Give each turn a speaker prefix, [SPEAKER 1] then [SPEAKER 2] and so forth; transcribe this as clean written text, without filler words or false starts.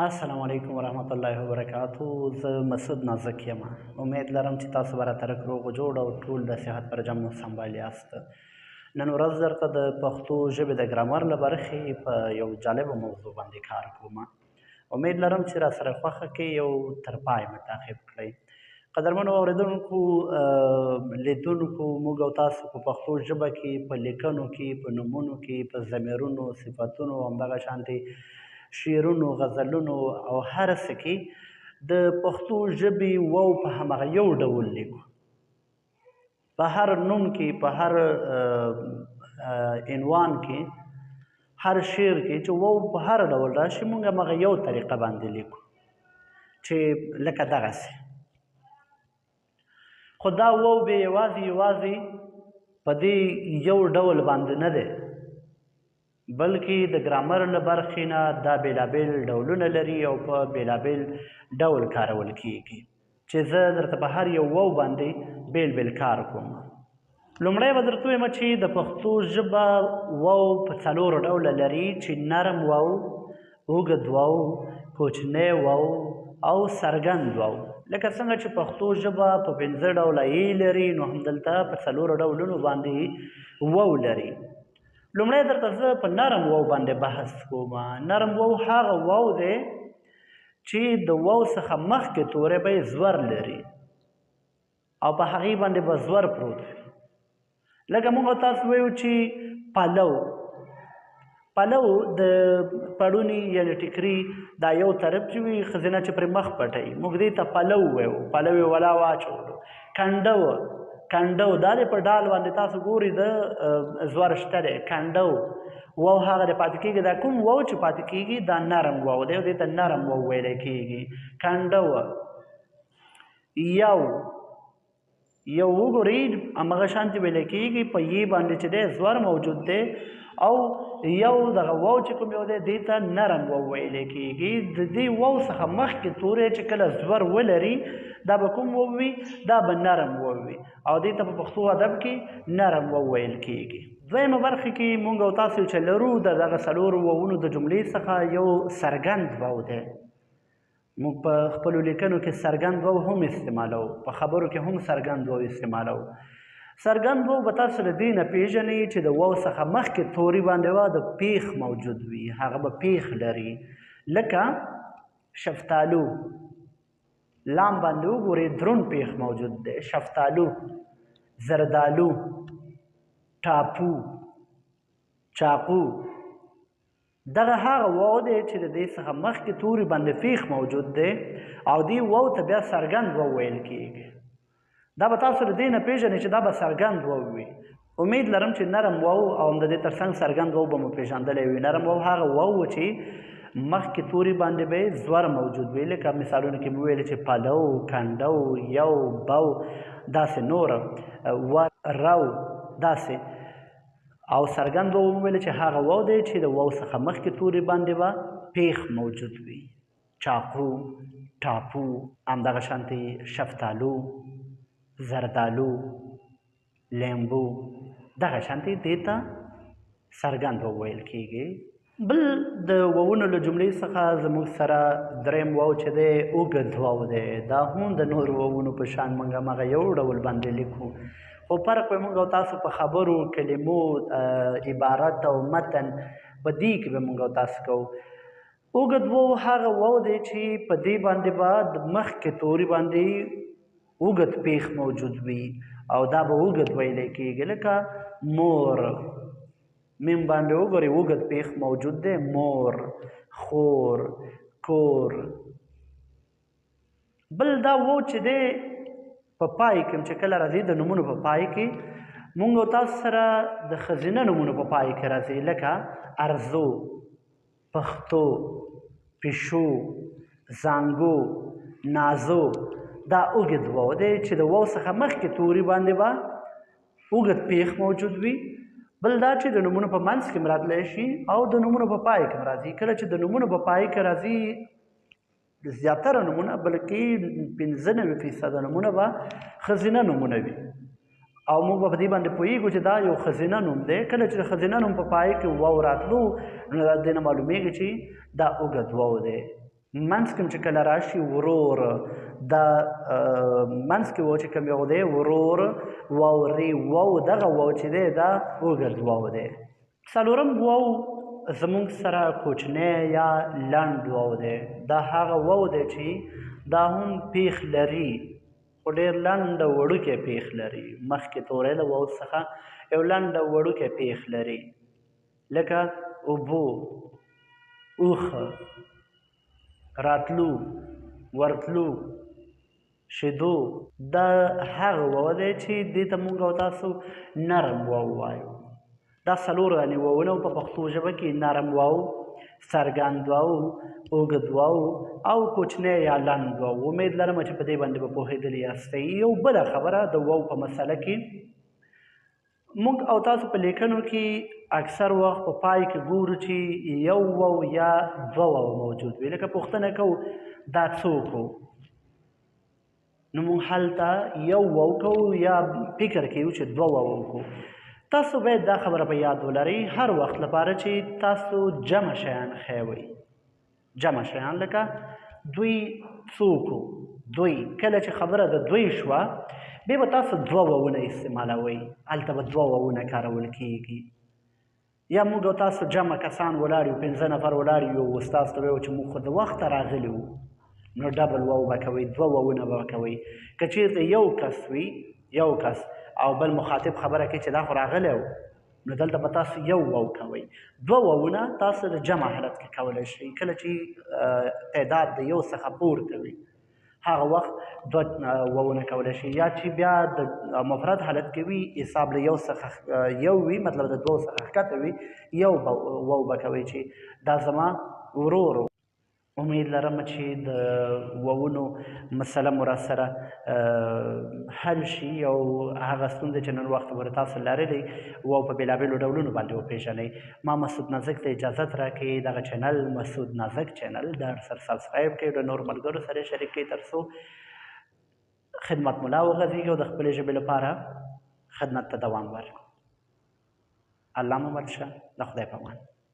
[SPEAKER 1] السلام علیکم ورحمت الله وبرکاتو. زه مسعود نازک یم. امید لرم چې تاسو به راتلک روغ جوړ او ټول د صحت پر جمع سنبال یاست. نن ورځ درته د پښتو ژبې د ګرامر له برخې په یو جالبه موضوع باندې کار کوم. امید لرم چې را سره خوښه کې یو تر پای مې تعقیب کړئ. قدرمنو اورېدونکو لیدونکو، موږ او تاسو په پښتو ژبه کې په لیکنو کې، په نومونو کې، په ضمیرونو، صفتونو او همدغه شانتې شعرونو، غزلونو او هر څه کې د پښتو ژبې واو په همغه یو ډول لیکو. په هر نوم کې، په هر عنوان کې، هر شعر کې چې واو په هر ډول راشي، موږ همغه یو طریقه باندې لیکو چې لکه دغسې. خو دا واو بیا یوازې په دې یو ډول باندې نه دی، بلکې د ګرامر له برخې نه دا بېلابېل ډولونه لري او په بېلابېل ډول کارول کیږي، چې زه درته په هر یو واو باندې بېل کار کوم. لومړی به درته ووایم چې د پښتو ژبه واو په څلورو ډوله لري، چې نرم واو، اوږد واو، کوچنی واو او څرګند واو. لکه څنګه چې پښتو ژبه په 5 ډوله ای لري، نو همدلته په څلورو ډولونو باندې واو لري. لومړی درته زه په نرم واو باندې بحث کوم. نرم واو هغه واو دی چې د واو څخه مخکې توری به یې زور لري او په هغې باندې به زور پروت وي. لکه موږ تاسو وایو چې پلو. پلو د پړوني یعنې ټیکري دا یو طرف چې وي، ښځینه چې پرې مخ پټوي، موږ دې ته پلو وایو. پلو یې ولا واچولو. کنډو دا دی په ډال باندې تاسو ګورئ د زور شته دی. کنډو واو هغه دی پاتې کېږي. دا کوم واو چې پاتې کېږي دا نرم واو دی او دې ته نرم واو ویلی کېږي. کنډو یو وګورئ همغه شانتې ویلی کېږي. په یې باندې چې دی زور موجود دی او یو دغه واو چې کوم یو دی دې ته نرم واو ویلی کېږي. د دې واو څخه مخکې توری چې کله زور ولري دا به کوم واو وي؟ دا به نرم واو وي او دې ته په پښتو ادب کې نرم واو ویل کېږي. دویمه برخه کې موږ او تاسو چې لرو د دغه څلورو واوونو د جملې څخه یو څرګند واو دی. موږ په خپلو لیکنو کې څرګند واو هم استعمالوو، په خبرو کې هم څرګند واو استعمالوو. څرګند واو به تاسو له دې نه پېژنئ چې د واو څخه مخکې توري باندې د پیښ موجود وي، هغه به پیښ لري. لکه شفتالو، لام باندې وګورئ درون پیښ موجود دی. شفتالو، زردالو، ټاپو، چاقو. دغه هغه واو دی چې د دې څخه مخکې توري باندې پیښ موجود دی او دې واو ته بیا څرګند واو ویل کېږي. دا به تاسو له دې نه پېژنئ چې دا به څرګند واو وي. امید لرم چې نرم واو او هم د دې تر څنګ څرګند واو به مو پېژندلی وي. نرم واو هغه واو چې مخکې توري باندې به یې زور موجود وي، لکه مثالونو کې مو ویلې چې پلو، کنډو، یو، بو، داسې نور، رو، داسې. او څرګند واو مو ویلې چې هغه واو دی چې د واو څخه مخکې توري باندې به پیښ موجود وي. چاقو، ټاپو، همدغه شانتې شفتالو، زردالو، لیمبو، دغه شانتې دې ته څرګند واو ویل کېږي. بل د واوونو له جملې څخه زموږ سره دریم واو چې دی اوږد واو دی. دا هم د نورو واوونو په شان موږ همغه یو ډول باندې لیکو، خو فرق به موږ او تاسو په خبرو، کلمو، عبارت او متن په دې کې به موږ او تاسو کوو. اوږد واو هغه واو دی چې په دې باندې به د مخکې توري باندې اوږد پیښ موجود وي او دا به اوږد ویلی کېږي. لکه مور، میم باندې وګورئ اوږد پیښ موجود دی. مور، خور، کور. بل دا واو چې دی په پای کې چې کله راځي د نومونو په پای کې، موږ او تاسو سره د ښځینه نومونو په پای کې راځي. لکه ارزو، پښتو، پیشو، زانګو، نازو. دا اوږد واو دی چې د واو څخه مخکې توري باندې به اوږد پیښ موجود وي. بل دا چې د نومونو په منځ کې راتلی شي او د نومونو په پای کې راځي. کله چې د نومونو په پای کې راځي زیاتره نومونه، بلکې 95% نومونه به ښځینه نومونه وي او موږ په دې باندې پوهیږو چې دا یو ښځینه نوم دی. کله چې د ښځینه نوم په پای کې واو راتلو نو د دې نه معلومیږي چې دا اوږد واو دی. منځ کې چې کله راشي ورور دا منځ کې و چې کوم یو دی ورور واو ری واو دغه واو چې دی دا اوږد واو دی. څلورم واو زموږ سره کوچنی یا لنډ واو دی. دا هغه واو دی چې دا هم پیښ لري خو ډېر لنډه وړوکی پیښ لري. مخکې تورې له واو څخه یو لنډه وړوکی پیښ لري لکه اوبو، اوښه، راتلو، ورتلو، شیدو. دا هغه واو دی چې دې ته موږ او تاسو نرم واو وایو. دا څلور یعنې واوونه په پښتو ژبه کې نرم واو، څرګند واو، اوږد واو او کوچنی یا لنډ واو. امید لرم چې په دې باندې به پوهېدلي یاستئ. یو بله خبره د واو په مسله کې موږ او تاسو په لیکنو کې اکثر وخت په پای کې ګورو چې یو واو یا دوه واو موجود وي. لکه پوښتنه کوو دا څوک و، نو موږ هلته یو واو کوو یا فکر کوو چې دوه واو کوو. تاسو باید دا خبره په یاد ولرئ هر وخت لپاره چې تاسو جمع شیان ښیوئ. جمع شیان لکه دوی څوک و، دوی. کله چې خبره د دوی شوه بیا به تاسو دوه واوونه استعمالوئ. هلته به دوه واوونه کارول کیږي. یا موږ او تاسو جمع کسان ولاړ یو، 5 نفر ولاړ یو، استاد ته ویل چې موږ خو د وخته راغلي وو، نو ډبل واو به کوئ، دوه واوونه به کوئ. که چېرته یو کس وي، یو کس او بل مخاطب خبره کوي چې دا خو راغلی و، نو دلته به تاسو یو واو کوئ. دوه واوونه تاسو د جمع حالت کې کولی شئ. کله چې تعداد د یو څخه پورته وي هغه وخت دوه واوونه کولی شئ. یا چې بیا د مفرد حالت کې وي حساب له یو څخه یو وي، مطلب د دوو څخه ښکته وي، یو واو به کوئ چې دا زما ورور. امید لرم چې د واوونو مسله مو راسره حل شي او هغه ستونزې چې نن وخت پورې تاسو لرلې واو په بېلابېلو ډولونو باندې وپېژنئ. ما مسعود نازک ته اجازت راکړئ. دغه چینل مسعود نازک چینل در سره سبسکرایب کړئ، د نورو ملګرو سره یې شریک کړئ تر څو خدمت مو لا وغځېږي او د خپلې ژبې لپاره خدمت ته دوام ورکړو. الله مو مل شه. د خدای په امان.